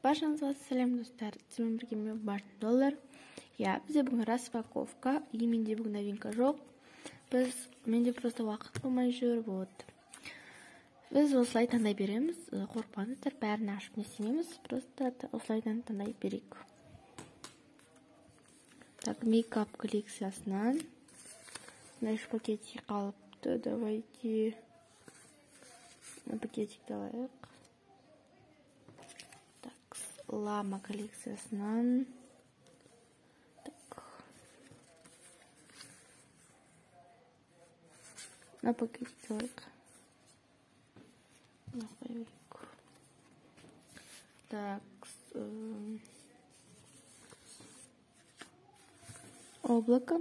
Баршаңызға сәлем достар, сізбен бірге мен $1000. Бізде бүгін распаковка, и менде бүгін новинка жоқ. Менде просто уақыт болмай жүр, Біз осылай таңдай береміз, қорықпаңыздар, бәрін ашып не істемейміз, просто осылайдан таңдай берейік. Так, мейкап коллекциясынан үш пакетик қалыпты, давайте на пакетик алайық. Лама коллекциясынан на пакетик алайық. Так, облако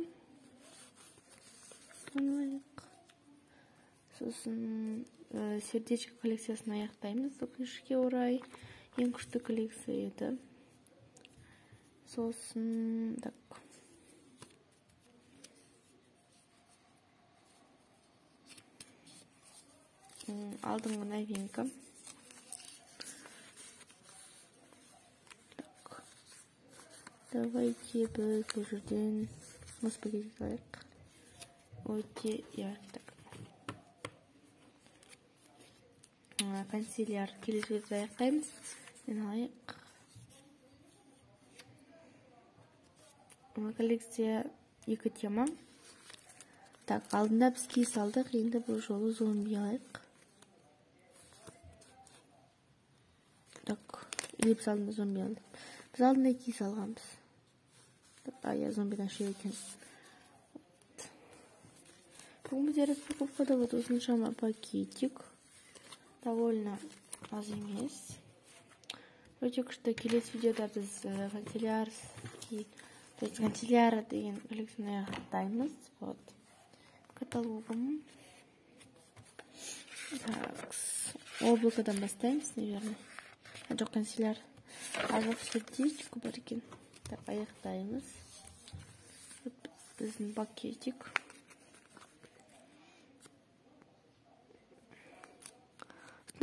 алайық. Сосын сердечко коллекциясын аяқтаймыз өкінішке орай. Ең күшті коллекция еді. Сосын алдыңғы новинка. Давайте біз бұл жерден мұз пакетик алайық. Өте яртық. Консилер келесі аяқтаймыз. Мен алайық. Коллекция екі тема. Так, алдында біз кейс алдық, енді бұл жолы зомби алайық. Так, или біз алдында зомби алдық. Біз алдында кейс алғанбыз. Я зомбидан ше екен. Бүгін бізде распаковкада осыншама пакетик. Довольно аз емес. Өте күшті. Келесі видеода біз канцеляр деген коллекцияны аяқтаймыз. Каталогом. Облакодан бастаймыз, наверное. Жоқ, канцеляр. Азық сердечко бар екен. Так, аяқтаймыз. Біздің пакетик.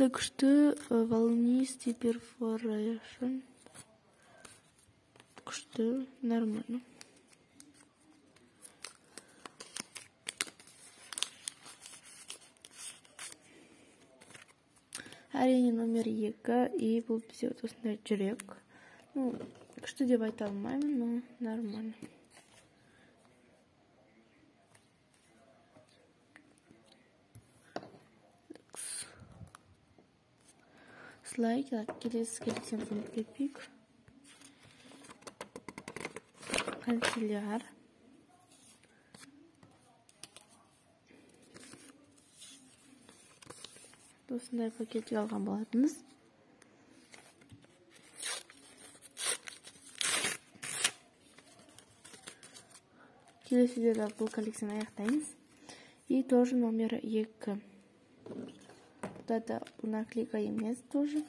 Күшті волнистый перфорейшн. Күшті, нормально. Әрине номер 2, и бұл бізде осындай жүрек. Күшті деп айта алмаймын, но нормально. Слайд, келесі коллекцияны ұмытып кетпейік. Канцеляр. Осындай пакетик алған болатынбыз. Келесі видеода бұл коллекцияны аяқтаймыз. И тоже номер 2. Бұл наклейка емес тоже.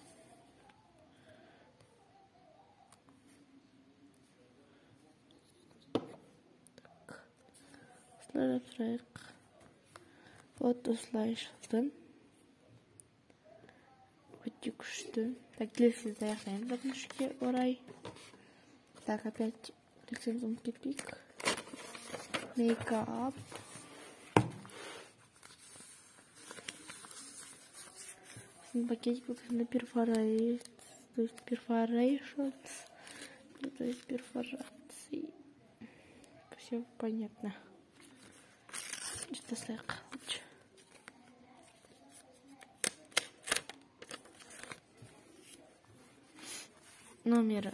Осылай тұрайық. Осылай шықты. Өте күшті. Так, келесі аяқтаймыз өкінішке орай. Так, опять коллекцияны ұмытып кетпейік. Мейкап. Пакетик на перфорейшн, то есть перфорации. Все понятно. Что слегка лучше. Номер,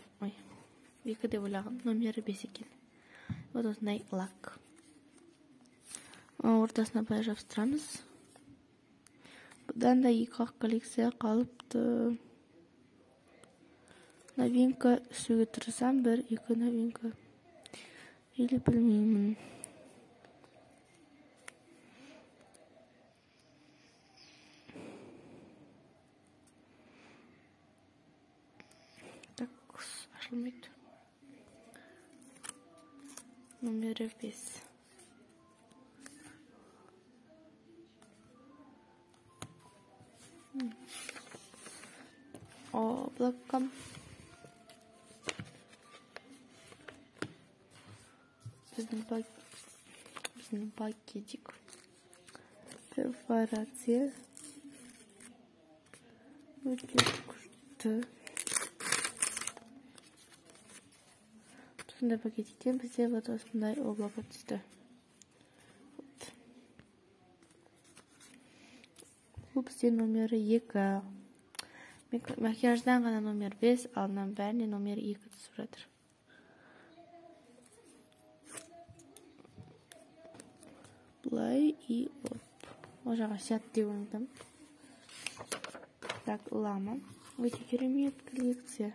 екі деп ойлағам, номері 5 екен. Осындай лак. Ортасына былай жабыстырамыз. Бұдан да екі коллекция қалыпты. Новинка үсуге тұрсам, 1-2 новинка. Или білмеймін. Так, ашылмайды. Номері 5. облаком. біздің пакетик. Перфорация. Өте күшті. Осындай пакетиктен бізде вот осындай облако түсті. Бұл бізде номері 2. Макияждан ғана номер 5, алдынан бәріне номер 2 түсіп жатыр. Бұлай и оп. Ол жаға сят деп ойнадым. Так, лама. Өте керемет коллекция.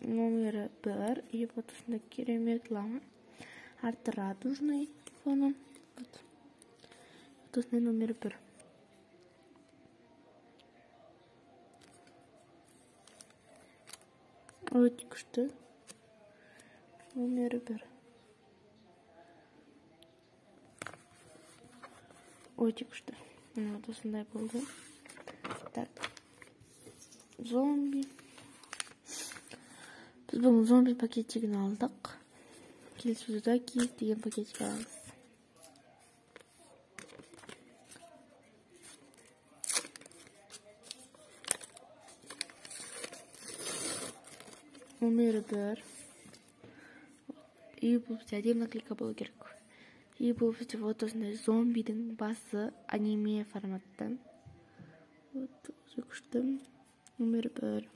Номер 1. И вот осындай керемет лама. Арты радужный фоном. Вот осындай номер 1. Өте күшті. Номер 1. Өте күшті. Вот осындай болды. Так. Зомби. Біз бүгін зомби пакетигін алдық. Келесі видеода киіз деген пакетик аламыз. Номер 1. И бұл бізде әдемі наклейка болу керек. И бұл бізде вот осындай зомбидің басы аниме форматтан. Вот күшті. Номер 1.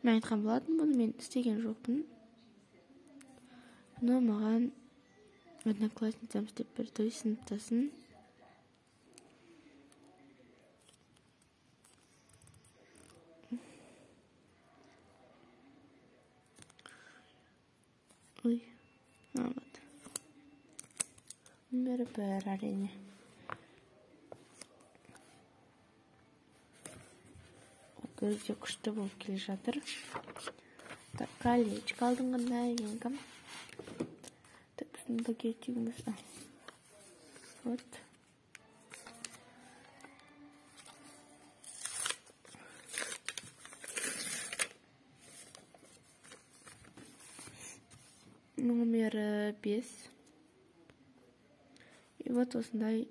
Мен айтқан болатын, бұны мен істеген жоқпын. Бұны маған одноклассницам істеп берді, сыныптасын. Ой, вот. Номер 1 әрине. Өте күшті болып келе жатыр. Так, колечко алдыңғындай енгім. Так, біздің пакетигіміз. Вот. Номер 5. И вот осындай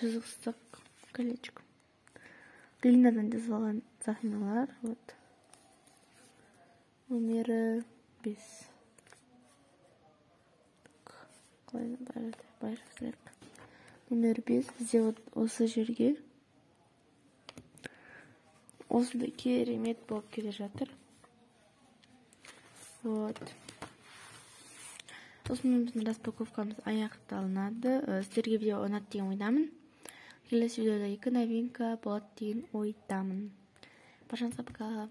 сызықсыздық колечко. Глинадан жасалған сақиналар. Вот. Номер 5. Номер 5 бізде вот осы жерге осындай керемет болып келе жатыр. Вот. Осымен біздің распаковкамыз аяқталынады. Сіздерге видео ұнады деген ойдамын. Келесі видеода 2 новинка болады деген ойдамын. Пожалуйста, пока.